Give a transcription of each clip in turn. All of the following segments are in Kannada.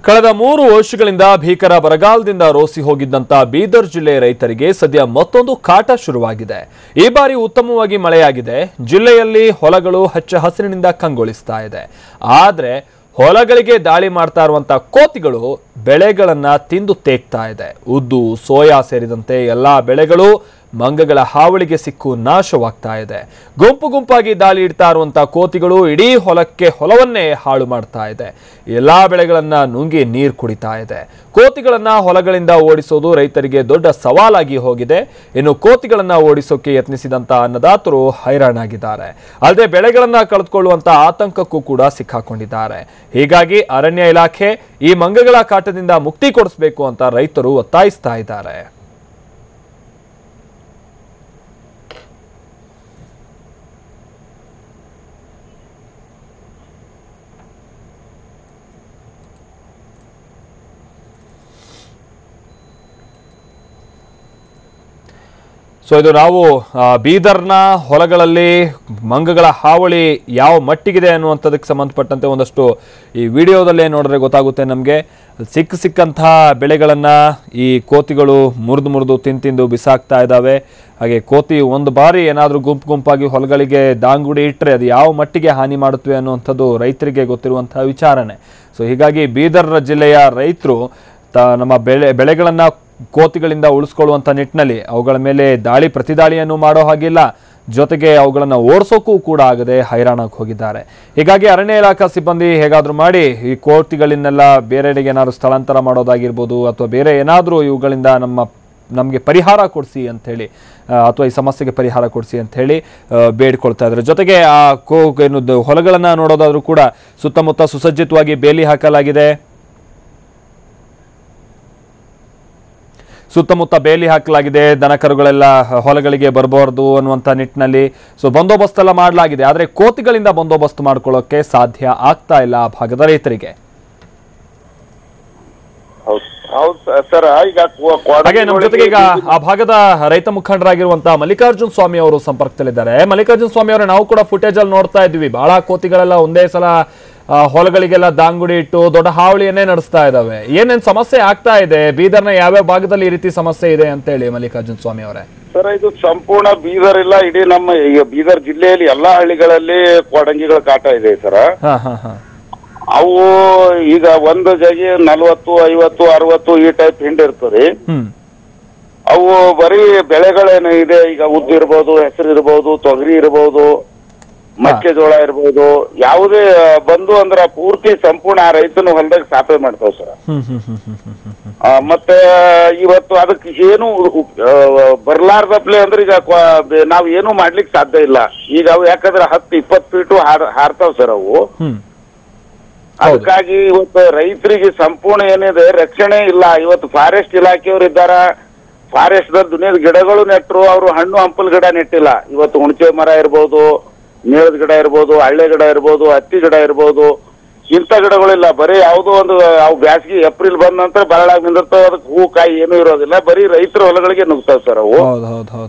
ಕಳೆದ 3 ವರ್ಷಗಳಿಂದ ಭೀಕರ ಬರಗಾಲದಿಂದ ರೋಸಿ ಹೋಗಿದ್ದಂತ ಬೀದರ್ ಜಿಲ್ಲೆ ರೈತರಿಗೆ ಸದ್ಯ ಮತ್ತೊಂದು ಕಾಟ ಶುರುವಾಗಿದೆ. ಈ ಬಾರಿ ಉತ್ತಮವಾಗಿ ಮಳೆಯಾಗಿದೆ. ಜಿಲ್ಲೆಯಲ್ಲಿ ಹೊಲಗಳು ಹಚ್ಚ ಹಸಿರಿನಿಂದ ಕಂಗೊಳಿಸ್ತಾ ಇದೆ. ಆದರೆ ಹೊಲಗಳಿಗೆ ದಾಳಿ ಮಾಡ್ತಾ ಇರುವಂತ ಕೋತಿಗಳು ಬೆಳೆಗಳನ್ನ ತಿಂದು ತೇಗ್ತಾ ಇದೆ. ಉದ್ದು, ಸೋಯಾ ಸೇರಿದಂತೆ ಎಲ್ಲಾ ಬೆಳೆಗಳು ಮಂಗಗಳ ಹಾವಳಿಗೆ ಸಿಕ್ಕು ನಾಶವಾಗ್ತಾ ಇದೆ. ಗುಂಪು ಗುಂಪಾಗಿ ದಾಳಿ ಇಡ್ತಾ ಇರುವಂತ ಕೋತಿಗಳು ಇಡೀ ಹೊಲವನ್ನೇ ಹಾಳು ಮಾಡ್ತಾ ಇದೆ. ಎಲ್ಲಾ ಬೆಳೆಗಳನ್ನ ನುಂಗಿ ನೀರು ಕುಡಿತಾ ಇದೆ. ಕೋತಿಗಳನ್ನ ಹೊಲಗಳಿಂದ ಓಡಿಸೋದು ರೈತರಿಗೆ ದೊಡ್ಡ ಸವಾಲಾಗಿ ಹೋಗಿದೆ. ಇನ್ನು ಕೋತಿಗಳನ್ನ ಓಡಿಸೋಕೆ ಯತ್ನಿಸಿದಂತ ಅನ್ನದಾತರು ಹೈರಾಣಾಗಿದ್ದಾರೆ. ಅಲ್ಲದೆ ಬೆಳೆಗಳನ್ನ ಕಳೆದುಕೊಳ್ಳುವಂತ ಆತಂಕಕ್ಕೂ ಕೂಡ ಸಿಕ್ಕಾಕೊಂಡಿದ್ದಾರೆ. ಹೀಗಾಗಿ ಅರಣ್ಯ ಇಲಾಖೆ ಈ ಮಂಗಗಳ ಕಾಟದಿಂದ ಮುಕ್ತಿ ಕೊಡಿಸಬೇಕು ಅಂತ ರೈತರು ಒತ್ತಾಯಿಸ್ತಾ ಇದ್ದಾರೆ. ಇದು ನಾವು ಬೀದರ್ನ ಹೊಲಗಳಲ್ಲಿ ಮಂಗಗಳ ಹಾವಳಿ ಯಾವ ಮಟ್ಟಿಗಿದೆ ಅನ್ನುವಂಥದಕ್ಕೆ ಸಂಬಂಧಪಟ್ಟಂತೆ ಒಂದಷ್ಟು ಈ ವಿಡಿಯೋದಲ್ಲೇ ನೋಡಿದ್ರೆ ಗೊತ್ತಾಗುತ್ತೆ ನಮಗೆ. ಸಿಕ್ಕಂತಹ ಬೆಳೆಗಳನ್ನು ಈ ಕೋತಿಗಳು ಮುರಿದು ತಿಂದು ಬಿಸಾಕ್ತಾ ಇದ್ದಾವೆ. ಹಾಗೆ ಕೋತಿ ಒಂದು ಬಾರಿ ಏನಾದರೂ ಗುಂಪಾಗಿ ಹೊಲಗಳಿಗೆ ದಾಂಗುಡಿ ಇಟ್ಟರೆ ಅದು ಯಾವ ಮಟ್ಟಿಗೆ ಹಾನಿ ಮಾಡುತ್ತವೆ ಅನ್ನುವಂಥದ್ದು ರೈತರಿಗೆ ಗೊತ್ತಿರುವಂತಹ ವಿಚಾರನೆ. ಹೀಗಾಗಿ ಬೀದರ್ ಜಿಲ್ಲೆಯ ರೈತರು ನಮ್ಮ ಬೆಳೆಗಳನ್ನು ಕೋತಿಗಳಿಂದ ಉಳಿಸ್ಕೊಳ್ಳುವಂಥ ನಿಟ್ಟಿನಲ್ಲಿ ಅವುಗಳ ಮೇಲೆ ಪ್ರತಿದಾಳಿಯನ್ನು ಮಾಡೋ ಹಾಗಿಲ್ಲ, ಜೊತೆಗೆ ಅವುಗಳನ್ನು ಓಡಿಸೋಕ್ಕೂ ಕೂಡ ಆಗದೆ ಹೈರಾಣಕ್ಕೆ ಹೋಗಿದ್ದಾರೆ. ಹೀಗಾಗಿ ಅರಣ್ಯ ಇಲಾಖಾ ಸಿಬ್ಬಂದಿ ಹೇಗಾದರೂ ಮಾಡಿ ಈ ಕೋತಿಗಳನ್ನೆಲ್ಲ ಬೇರೆಡೆಗೆ ಏನಾದರೂ ಸ್ಥಳಾಂತರ ಮಾಡೋದಾಗಿರ್ಬೋದು ಅಥವಾ ಬೇರೆ ಏನಾದರೂ ಇವುಗಳಿಂದ ನಮಗೆ ಪರಿಹಾರ ಕೊಡಿಸಿ ಅಂಥೇಳಿ ಅಥವಾ ಈ ಸಮಸ್ಯೆಗೆ ಪರಿಹಾರ ಕೊಡಿಸಿ ಅಂಥೇಳಿ ಬೇಡ್ಕೊಳ್ತಾ ಇದ್ದಾರೆ. ಜೊತೆಗೆ ಆ ಹೊಲಗಳನ್ನು ನೋಡೋದಾದ್ರೂ ಕೂಡ ಸುತ್ತಮುತ್ತ ಸುಸಜ್ಜಿತವಾಗಿ ಬೇಲಿ ಹಾಕಲಾಗಿದೆ. ದನಕರುಗಳೆಲ್ಲ ಹೊಲಗಳಿಗೆ ಬರಬಾರ್ದು ಅನ್ನುವಂಥ ನಿಟ್ಟಿನಲ್ಲಿ ಬಂದೋಬಸ್ತ್ ಎಲ್ಲ ಮಾಡಲಾಗಿದೆ. ಆದರೆ ಕೋತಿಗಳಿಂದ ಬಂದೋಬಸ್ತ್ ಮಾಡ್ಕೊಳ್ಳೋಕೆ ಸಾಧ್ಯ ಆಗ್ತಾ ಇಲ್ಲ ಆ ಭಾಗದ ರೈತರಿಗೆ. ಹಾಗೆ ನಮ್ಮ ಜೊತೆಗೆ ಈಗ ಆ ಭಾಗದ ರೈತ ಮುಖಂಡರಾಗಿರುವಂತಹ ಮಲ್ಲಿಕಾರ್ಜುನ್ ಸ್ವಾಮಿ ಅವರು ಸಂಪರ್ಕದಲ್ಲಿದ್ದಾರೆ. ಮಲ್ಲಿಕಾರ್ಜುನ್ ಸ್ವಾಮಿ ಅವರೇ, ನಾವು ಕೂಡ ಫುಟೇಜ್ ಅಲ್ಲಿ ನೋಡ್ತಾ ಇದ್ವಿ, ಬಹಳ ಕೋತಿಗಳೆಲ್ಲ ಒಂದೇ ಸಲ ಹೊಲಗಳಿಗೆಲ್ಲ ದಾಂಗುಡಿ ಇಟ್ಟು ದೊಡ್ಡ ಹಾವಳಿಯನ್ನೇ ನಡೆಸ್ತಾ ಇದಾವೆ. ಏನೇನ್ ಸಮಸ್ಯೆ ಆಗ್ತಾ ಇದೆ ಬೀದರ್ನ ಯಾವ್ಯಾವ ಭಾಗದಲ್ಲಿ ಈ ರೀತಿ ಸಮಸ್ಯೆ ಇದೆ ಅಂತ ಹೇಳಿ ಮಲ್ಲಿಕಾರ್ಜುನ್ ಸ್ವಾಮಿ ಅವರೇ? ಸರ್, ಇದು ಸಂಪೂರ್ಣ ಬೀದರ್ ಇಲ್ಲ, ಇಡೀ ನಮ್ಮ ಈಗ ಬೀದರ್ ಜಿಲ್ಲೆಯಲ್ಲಿ ಎಲ್ಲಾ ಹಳ್ಳಿಗಳಲ್ಲಿ ಕೊಡಂಗಿಗಳ ಕಾಟ ಇದೆ ಸರ್. ಅವು ಈಗ ಒಂದು ಜಗಿ 40, 50, 60 ಈ ಟೈಪ್ ಹಿಂಡ್ ಇರ್ತದೆ. ಅವು ಬರೀ ಬೆಳೆಗಳೇನು ಇದೆ, ಈಗ ಉದ್ದು ಇರ್ಬೋದು, ಹೆಸರು ಇರ್ಬೋದು, ತೊಗರಿ ಇರ್ಬೋದು, ಮೆಕ್ಕೆಜೋಳ ಇರ್ಬೋದು, ಯಾವುದೇ ಬಂದು ಅಂದ್ರ ಪೂರ್ತಿ ಸಂಪೂರ್ಣ ಆ ರೈತನ ಹೊಲದಾಗ ಸಾಪೆ ಮಾಡ್ತಾವ ಸರ್. ಮತ್ತೆ ಇವತ್ತು ಅದಕ್ಕೆ ಏನು ಬರ್ಲಾರ್ದಪ್ಲೆ ಅಂದ್ರೆ ಈಗ ನಾವ್ ಏನು ಮಾಡ್ಲಿಕ್ಕೆ ಸಾಧ್ಯ ಇಲ್ಲ. ಈಗ ಅವು ಯಾಕಂದ್ರೆ 10-20 ಫೀಟು ಹಾರ್ತಾವ್ ಸರ್ ಅವು. ಅದಕ್ಕಾಗಿ ಇವತ್ತು ರೈತರಿಗೆ ಸಂಪೂರ್ಣ ಏನಿದೆ ರಕ್ಷಣೆ ಇಲ್ಲ. ಇವತ್ತು ಫಾರೆಸ್ಟ್ ಇಲಾಖೆಯವರು ಇದ್ದಾರ, ಫಾರೆಸ್ಟ್ ದುನಿಯಾದ ಗಿಡಗಳು ನೆಟ್ಟರು, ಅವರು ಹಣ್ಣು ಹಂಪಲ್ ಗಿಡ ನೆಟ್ಟಿಲ್ಲ. ಇವತ್ತು ಹುಣಸೆ ಮರ ಇರ್ಬೋದು, ನೀಳದ ಗಿಡ ಇರ್ಬೋದು, ಹಳ್ಳೆ ಗಿಡ ಇರ್ಬೋದು, ಹತ್ತಿ ಗಿಡ ಇರ್ಬೋದು, ಇಂಥ ಗಿಡಗಳಿಲ್ಲ. ಬರೀ ಯಾವುದೋ ಒಂದು ಅವು ಬ್ಯಾಸಗಿ ಏಪ್ರಿಲ್ ಬಂದ ನಂತರ ಬರಳಾಗಿ ನಿಂದಿರ್ತಾವ, ಅದಕ್ಕೆ ಹೂ ಕಾಯಿ ಏನೂ ಇರೋದಿಲ್ಲ, ಬರೀ ರೈತರ ಹೊಲಗಳಿಗೆ ನುಗ್ತಾವ್ ಸರ್ ಅವು.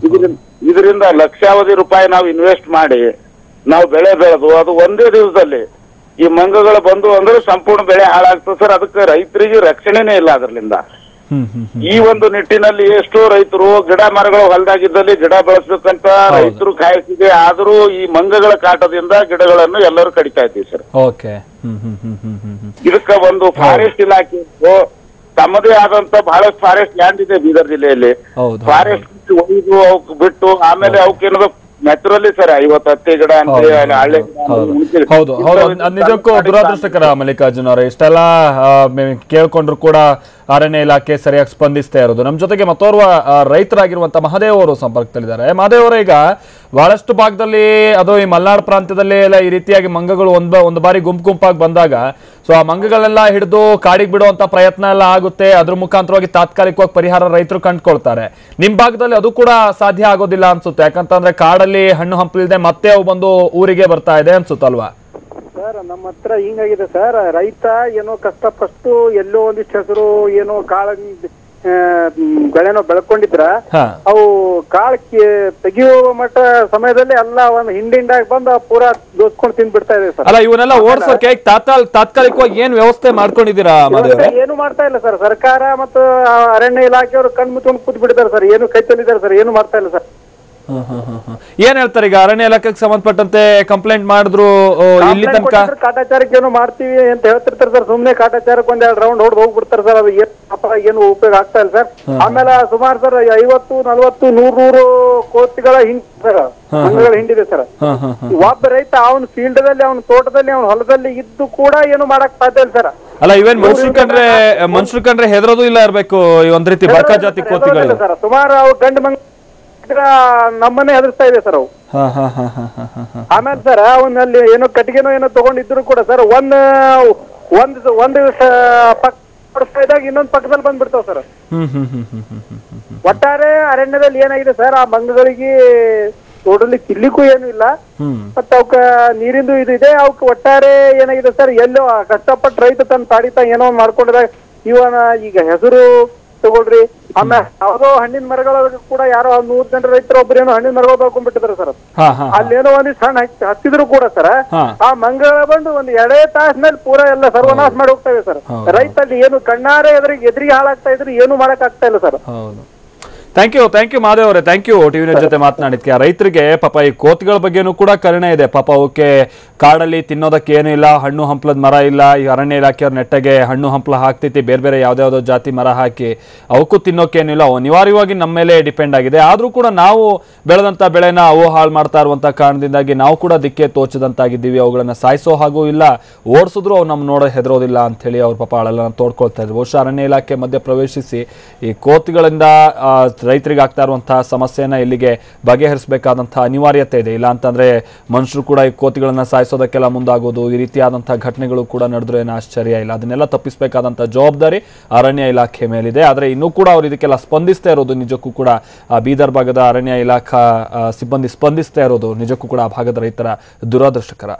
ಇದರಿಂದ ಲಕ್ಷಾವಧಿ ರೂಪಾಯಿ ನಾವು ಇನ್ವೆಸ್ಟ್ ಮಾಡಿ ನಾವು ಬೆಳೆ ಬೆಳೆದು ಅದು ಒಂದೇ ದಿವಸದಲ್ಲಿ ಈ ಮಂಗಗಳು ಬಂದು ಅಂದ್ರೆ ಸಂಪೂರ್ಣ ಬೆಳೆ ಹಾಳಾಗ್ತದೆ ಸರ್. ಅದಕ್ಕೆ ರೈತರಿಗೆ ರಕ್ಷಣೆನೇ ಇಲ್ಲ ಅದರಿಂದ. ಈ ಒಂದು ನಿಟ್ಟಿನಲ್ಲಿ ಎಷ್ಟೋ ರೈತರು ಗಿಡ ಮರಗಳು ಹೊಲದಾಗಿದ್ದಲ್ಲಿ ಗಿಡ ಬೆಳೆಸ್ಬೇಕಂತ ರೈತರು ಕಾಯಿಸಿದೆ, ಆದರೂ ಈ ಮಂಗಗಳ ಕಾಟದಿಂದ ಗಿಡಗಳನ್ನು ಎಲ್ಲರೂ ಕಡಿತಾ ಇದ್ದೀವಿ ಸರ್. ಇದಕ್ಕ ಒಂದು ಫಾರೆಸ್ಟ್ ಇಲಾಖೆ ತಮ್ಮದೇ ಆದಂತ ಬಹಳಷ್ಟು ಫಾರೆಸ್ಟ್ ಲ್ಯಾಂಡ್ ಇದೆ ಬೀದರ್ ಜಿಲ್ಲೆಯಲ್ಲಿ. ಫಾರೆಸ್ಟ್ ಒಯ್ದು ಅವಕ್ ಬಿಟ್ಟು ಆಮೇಲೆ ಅವಕ್ಕೇನದ ನ್ಯಾಚುರಲಿ ಸರ್ 50 ಹತ್ತಿ ಗಿಡ ಅಂತ ಹಳ್ಳಿ. ಹೌದು, ನಿಜಕ್ಕೂ ದುರದೃಷ್ಟಕರ ಮಲ್ಲಿಕಾರ್ಜುನ್ ಅವರೇ. ಇಷ್ಟೆಲ್ಲ ಕೇಳ್ಕೊಂಡ್ರು ಕೂಡ ಅರಣ್ಯ ಇಲಾಖೆ ಸರಿಯಾಗಿ ಸ್ಪಂದಿಸ್ತಾ ಇರೋದು. ನಮ್ಮ ಜೊತೆಗೆ ಮತ್ತೋರ್ವ ರೈತರಾಗಿರುವಂತಹ ಮಹದೇವ್ ಅವರು ಸಂಪರ್ಕದಲ್ಲಿದ್ದಾರೆ. ಮಹದೇವ್ ಅವರೇ, ಈಗ ಬಹಳಷ್ಟು ಭಾಗದಲ್ಲಿ ಅದು ಈ ಮಲೆನಾಡು ಪ್ರಾಂತ್ಯದಲ್ಲಿ ಎಲ್ಲ ಈ ರೀತಿಯಾಗಿ ಮಂಗಗಳು ಒಂದು ಬಾರಿ ಗುಂಪಾಗಿ ಬಂದಾಗ ಆ ಮಂಗಗಳೆಲ್ಲ ಹಿಡಿದು ಕಾಡಿಗೆ ಬಿಡುವಂತ ಪ್ರಯತ್ನ ಎಲ್ಲ ಆಗುತ್ತೆ. ಅದ್ರ ಮುಖಾಂತರವಾಗಿ ತಾತ್ಕಾಲಿಕವಾಗಿ ಪರಿಹಾರ ರೈತರು ಕಂಡುಕೊಳ್ತಾರೆ. ನಿಮ್ ಭಾಗದಲ್ಲಿ ಅದು ಕೂಡ ಸಾಧ್ಯ ಆಗೋದಿಲ್ಲ ಅನ್ಸುತ್ತೆ, ಯಾಕಂತಂದ್ರೆ ಕಾಡಲ್ಲಿ ಹಣ್ಣು ಹಂಪಲಿದೆ ಮತ್ತೆ ಅವು ಬಂದು ಊರಿಗೆ ಬರ್ತಾ ಇದೆ ಅನ್ಸುತ್ತಲ್ವಾ? ಸರ್, ನಮ್ಮ ಹತ್ರ ಹಿಂಗಾಗಿದೆ ಸರ್, ರೈತ ಏನೋ ಕಷ್ಟಪಟ್ಟು ಎಲ್ಲೋ ಒಂದಿಷ್ಟು ಹೆಸರು ಏನೋ ಕಾಳ ಬೆಳೆನೋ ಬೆಳ್ಕೊಂಡಿದ್ರ ಹಾ ಅವು ಕಾಳು ತೆಗಿಯುವ ಮಟ್ಟ ಸಮಯದಲ್ಲಿ ಎಲ್ಲ ಒಂದು ಹಿಂಡಿಂಡಾಗಿ ಬಂದು ಪೂರಾ ದೋಸ್ಕೊಂಡು ತಿಂದ್ಬಿಡ್ತಾ ಇದೆ ಸರ್. ಅಲ್ಲ ಇವನ್ನೆಲ್ಲ ಓಡಿಸೋಕೆ ತಾತ್ಕಾಲಿಕವಾಗಿ ಏನ್ ವ್ಯವಸ್ಥೆ ಮಾಡ್ಕೊಂಡಿದ್ದೀರಾ ಮಾದೇವ್ರೆ? ಏನು ಮಾಡ್ತಾ ಇಲ್ಲ ಸರ್. ಸರ್ಕಾರ ಮತ್ತು ಅರಣ್ಯ ಇಲಾಖೆಯವರು ಕಣ್ ಮುಚ್ಕೊಂಡು ಕೂತ್ ಬಿಟ್ಟಿದ್ದಾರೆ ಸರ್. ಏನು ಕೈ ಚೆಲ್ಲಿದ್ದಾರೆ ಸರ್. ಏನು ಮಾಡ್ತಾ ಇಲ್ಲ ಸರ್. ಏನ್ ಹೇಳ್ತಾರೆ ಈಗ ಅರಣ್ಯ ಇಲಾಖೆಗೆ ಸಂಬಂಧಪಟ್ಟಂತೆ ಕಂಪ್ಲೇಂಟ್ ಮಾಡಿದ್ರು ಇಲ್ಲಿ ತನಕ? ಕಾಟಾಚಾರಕ್ಕೆ ಏನು ಮಾಡ್ತೀವಿ ಅಂತ ಹೇಳ್ತಿರ್ತಾರೆ ಸರ್. ಸುಮ್ನೆ ಕಾಟಾಚಾರಕ್ಕೆ ಒಂದೆರಡು ರೌಂಡ್ ಹೊಡೆದು ಹೋಗ್ಬಿಡ್ತಾರೆ ಸರ್. ಅದು ಏನು ಉಪಯೋಗ ಆಗ್ತಾ ಇಲ್ಲ ಸರ್. ಆಮೇಲೆ ಸುಮಾರು ಸರ್ 50, 40, 100 ಕೋತಿಗಳ ಮಂಗಗಳ ಹಿಂಡಿದೆ ಸರ್. ಒಬ್ಬ ರೈತ ಅವನ ಫೀಲ್ಡ್ ದಲ್ಲಿ, ಅವನ ತೋಟದಲ್ಲಿ, ಅವನ ಹೊಲದಲ್ಲಿ ಇದ್ದು ಕೂಡ ಏನು ಮಾಡಕ್ ಸಾಧ್ಯ ಇಲ್ಲ ಸರ್. ಅಲ್ಲ ಇವೇನ್ ಮನುಷ್ಯರು ಕಂಡ್ರೆ ಹೆದರೋದು ಇಲ್ಲ ಇರ್ಬೇಕು ಒಂದ್ ರೀತಿ ಬರ್ಕ ಜಾತಿ ಕೋತಿಗಳು ಸರ್. ಸುಮಾರು ಅವು ಗಂಡು ಮಂಗ ನಮ್ಮನ್ನೇ ಹೆದರ್ಸ್ತಾ ಇದೆ ಸರ್ ಅವು. ಆಮೇಲೆ ಸರ್ ಅವನಲ್ಲಿ ಏನೋ ಕಟ್ಟಿಗೆನೋ ಏನೋ ತಗೊಂಡಿದ್ರು ಕೂಡ ಸರ್ ಒಂದು ಪಕ್ಕ ಇದ್ದಾಗ ಇನ್ನೊಂದು ಪಕ್ಕದಲ್ಲಿ ಬಂದ್ಬಿಡ್ತಾವ ಸರ್. ಒಟ್ಟಾರೆ ಅರಣ್ಯದಲ್ಲಿ ಏನಾಗಿದೆ ಸರ್, ಆ ಮಂಗಗಳಿಗೆ ತೋಟದಲ್ಲಿ ತಿನ್ಲಿಕ್ಕೂ ಏನು ಇಲ್ಲ, ಮತ್ತೆ ಅವಕ್ಕ ನೀರಿಂದು ಇದು ಇದೆ. ಅವಕ್ಕೆ ಒಟ್ಟಾರೆ ಏನಾಗಿದೆ ಸರ್, ಎಲ್ಲೋ ಕಷ್ಟಪಟ್ಟು ರೈತ ತನ್ನ ತಾಡಿತ ಏನೋ ಮಾಡ್ಕೊಂಡಿದಾಗ ಇವನ ಈಗ ಹೆಸರು ತಗೊಳ್ರಿ. ಆಮೇಲೆ ಯಾವ್ದೋ ಹಣ್ಣಿನ ಮರಗಳ ಕೂಡ ಯಾರೋ 100 ಜನ ರೈತರು ಒಬ್ಬರೇನೋ ಹಣ್ಣಿನ ಮರಗಳು ಬೆಳ್ಕೊಂಡ್ಬಿಟ್ಟಿದ್ದಾರೆ ಸರ್. ಅಲ್ಲೇನೋ ಒಂದಿಷ್ಟು ಸಣ್ಣ ಹತ್ತಿದ್ರು ಕೂಡ ಸರ್, ಆ ಮಂಗಳ ಬಂದು ಒಂದು 2 ತಾಸಿನಲ್ಲಿ ಪೂರಾ ಎಲ್ಲ ಸರ್ವನಾಶ ಮಾಡಿ ಹೋಗ್ತಾ ಇದೆ ಸರ್. ರೈತಲ್ಲಿ ಏನು ಕಣ್ಣಾರೆ ಎದುರಿಗೆ ಹಾಳಾಗ್ತಾ ಇದ್ರು, ಏನು ಮಾಡಕ್ ಆಗ್ತಾ ಇಲ್ಲ ಸರ್. ಥ್ಯಾಂಕ್ ಯು ಮಾದೇವ್ ಅವರೇ, ಥ್ಯಾಂಕ್ ಯು ಟಿವಿ ಜೊತೆ ಮಾತನಾಡಿದ್ಕೆ. ರೈತರಿಗೆ ಪಾಪ ಈ ಕೋತಿಗಳ ಬಗ್ಗೆನೂ ಕೂಡ ಕರುಣೆ ಇದೆ. ಪಾಪ ಅವಕ್ಕೆ ಕಾಡಲ್ಲಿ ತಿನ್ನೋದಕ್ಕೆ ಏನೂ ಇಲ್ಲ, ಹಣ್ಣು ಹಂಪಲದ ಮರ ಇಲ್ಲ. ಈ ಅರಣ್ಯ ಇಲಾಖೆಯವ್ರ ನೆಟ್ಟಗೆ ಹಣ್ಣು ಹಂಪಲ ಹಾಕ್ತೈತಿ, ಬೇರೆ ಯಾವ್ದಾವ್ದೋ ಜಾತಿ ಮರ ಹಾಕಿ ಅವಕ್ಕೂ ತಿನ್ನೋಕೇನಿಲ್ಲ. ಅವು ಅನಿವಾರ್ಯವಾಗಿ ನಮ್ಮ ಮೇಲೆ ಡಿಪೆಂಡ್ ಆಗಿದೆ. ಆದ್ರೂ ಕೂಡ ನಾವು ಬೆಳೆದಂತ ಬೆಳೆನ ಅವು ಹಾಳು ಮಾಡ್ತಾ ಇರುವಂತ ಕಾರಣದಿಂದಾಗಿ ನಾವು ಕೂಡ ದಿಕ್ಕೆ ತೋಚದಂತಾಗಿದ್ದೀವಿ. ಅವುಗಳನ್ನ ಸಾಯಿಸೋ ಹಾಗೂ ಇಲ್ಲ, ಓಡಿಸಿದ್ರು ಅವು ನಮ್ಮ ನೋಡೋ ಹೆದರೋದಿಲ್ಲ ಅಂತ ಹೇಳಿ ಅವ್ರ ಪಾಪ ಅಳೆಲ್ಲ ತೋಡ್ಕೊಳ್ತಾ ಇದ್ರು. ಬಹುಶಃ ಅರಣ್ಯ ಇಲಾಖೆ ಮಧ್ಯೆ ಪ್ರವೇಶಿಸಿ ಈ ಕೋತಿಗಳಿಂದ ರೈತರಿಗೆ ಆಗ್ತಾ ಇರುವಂತಹ ಸಮಸ್ಯೆನ ಇಲ್ಲಿಗೆ ಬಗೆಹರಿಸಬೇಕಾದಂತಹ ಅನಿವಾರ್ಯತೆ ಇದೆ. ಇಲ್ಲ ಅಂತಂದ್ರೆ ಮನುಷ್ಯರು ಕೂಡ ಈ ಕೋತಿಗಳನ್ನ ಸಾಯಿಸೋದಕ್ಕೆಲ್ಲ ಮುಂದಾಗೋದು, ಈ ರೀತಿಯಾದಂತಹ ಘಟನೆಗಳು ಕೂಡ ನಡೆದ್ರು ಏನು ಆಶ್ಚರ್ಯ ಇಲ್ಲ. ಅದನ್ನೆಲ್ಲ ತಪ್ಪಿಸಬೇಕಾದಂತಹ ಜವಾಬ್ದಾರಿ ಅರಣ್ಯ ಇಲಾಖೆ ಮೇಲಿದೆ. ಆದ್ರೆ ಇನ್ನೂ ಕೂಡ ಅವ್ರು ಇದಕ್ಕೆಲ್ಲ ಸ್ಪಂದಿಸ್ತಾ ಇರೋದು ನಿಜಕ್ಕೂ ಕೂಡ ಬೀದರ್ ಭಾಗದ ಅರಣ್ಯ ಇಲಾಖಾ ಸಿಬ್ಬಂದಿ ಸ್ಪಂದಿಸ್ತಾ ಇರೋದು ನಿಜಕ್ಕೂ ಕೂಡ ಆ ಭಾಗದ ರೈತರ ದುರದೃಷ್ಟಕರ.